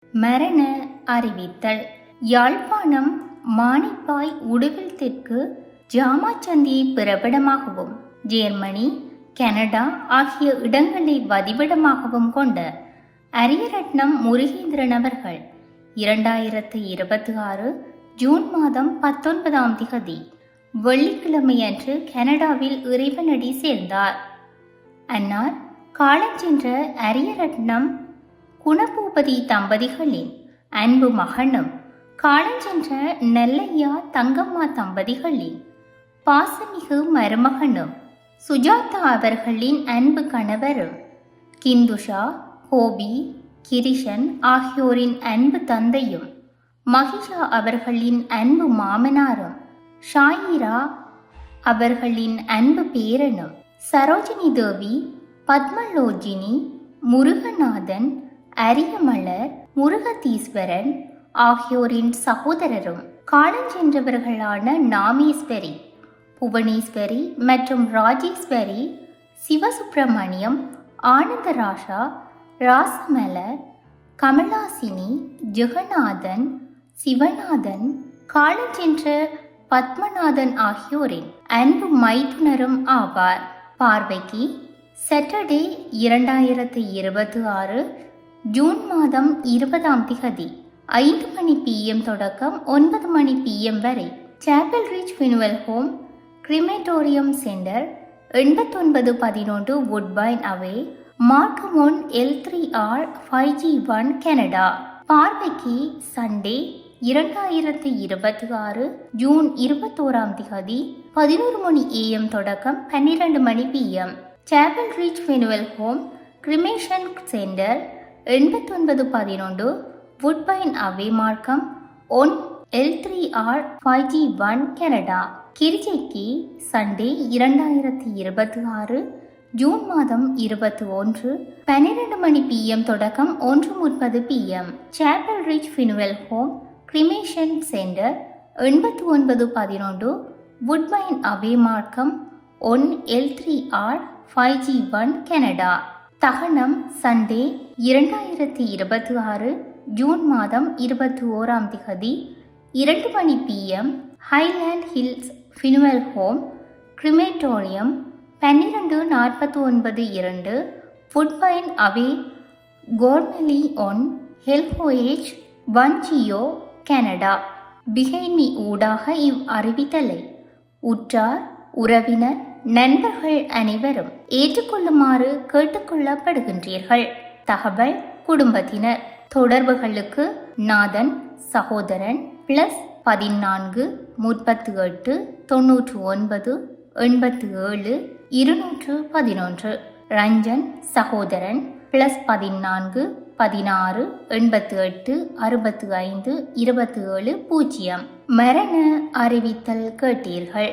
மரண அறிவித்தல். யாழ்ப்பாணம் மானிப்பாய் உடுவில் தெற்கு ஜாமாச்சந்தியை பிறப்பிடமாகவும் ஜெர்மனி, கனடா ஆகிய இடங்களை வதிவிடமாகவும் கொண்ட அரியரட்னம் முருகேந்திரன் அவர்கள் 2026 ஜூன் மாதம் 19ஆம் திகதி வெள்ளிக்கிழமையன்று கனடாவில் இறைவனடி சேர்ந்தார். அன்னார் காலஞ்சென்ற அரியரட்னம் குணபூபதி தம்பதிகளின் அன்பு மகனும், காலஞ்சென்ற நெல்லையா தங்கம்மா தம்பதிகளின் பாசமிகு மருமகனும், சுஜாதா அவர்களின் அன்பு கணவரும், கிந்துஷா, கோபி, கிரிஷன் ஆகியோரின் அன்பு தந்தையும், மகிஷா அவர்களின் அன்பு மாமனாரும், ஷாயிரா அவர்களின் அன்பு பேரனும், சரோஜினி தேவி, பத்மலோஜினி, முருகநாதன், அரியமலர், முருகதீஸ்வரன் ஆகியோரின் சகோதரரும், காலஞ்சென்றவர்களான நாமேஸ்வரி, புவனேஸ்வரி மற்றும் ராஜேஸ்வரி, சிவசுப்பிரமணியம், ஆனந்தராஷா, ராசமலர், கமலாசினி, ஜெகநாதன், சிவநாதன், காலஞ்சென்ற பத்மநாதன் ஆகியோரின் அன்பு மைத்துனரும் ஆவார். பார்வைக்கு சாட்டர்டே 2026 ஜூன் மாதம் 20ஆம் திகதி 5 மணி PM தொடக்கம் 9 மணி PM வரை Chappell Ridge Funeral home, crematorium centre, 8911 Woodbine Ave, Markham 1 L3R 5G1 Canada. பார்வைக்கு சண்டே 2026 ஜூன் 21ஆம் திகதி 11 மணி AM தொடக்கம் 12 மணி PM Chapel Ridge Funeral Home, Cremation Centre, 8911 Woodbine Ave, Markham 1 L3R 5G1 Canada. கிரிஜைக்கு Sunday 2026 June மாதம் 21 12 மணி PM தொடக்கம் 1:30 PM Chapel Ridge Funeral Home, Cremation Centre, 8911 Woodbine Ave, Markham 1 L3R 5G1 Canada. தகனம் Sunday 2026 June மாதம் 21ஆம் திகதி 2 மணி PM highland hills ஃபினுவல் home, crematorium, 1249 வுட்பைன் அவே, கோர்மெலி one ஹெல்ஹோஏஜ் 1GO Canada. பிகைமி ஊடாக இவ் அறிவித்தலை உற்றார், உறவினர், நண்பர்கள் அனைவரும் ஏற்றுக்கொள்ளுமாறு கேட்டுக்கொள்ளப்படுகின்றீர்கள். தகவல் குடும்பத்தினர். தொடர்புகளுக்கு நாதன் சகோதரன் +14 38 99 87 211, ரஞ்சன் சகோதரன் +14 16 88 65 27 0. மரண அறிவித்தல் கேட்டீர்கள்.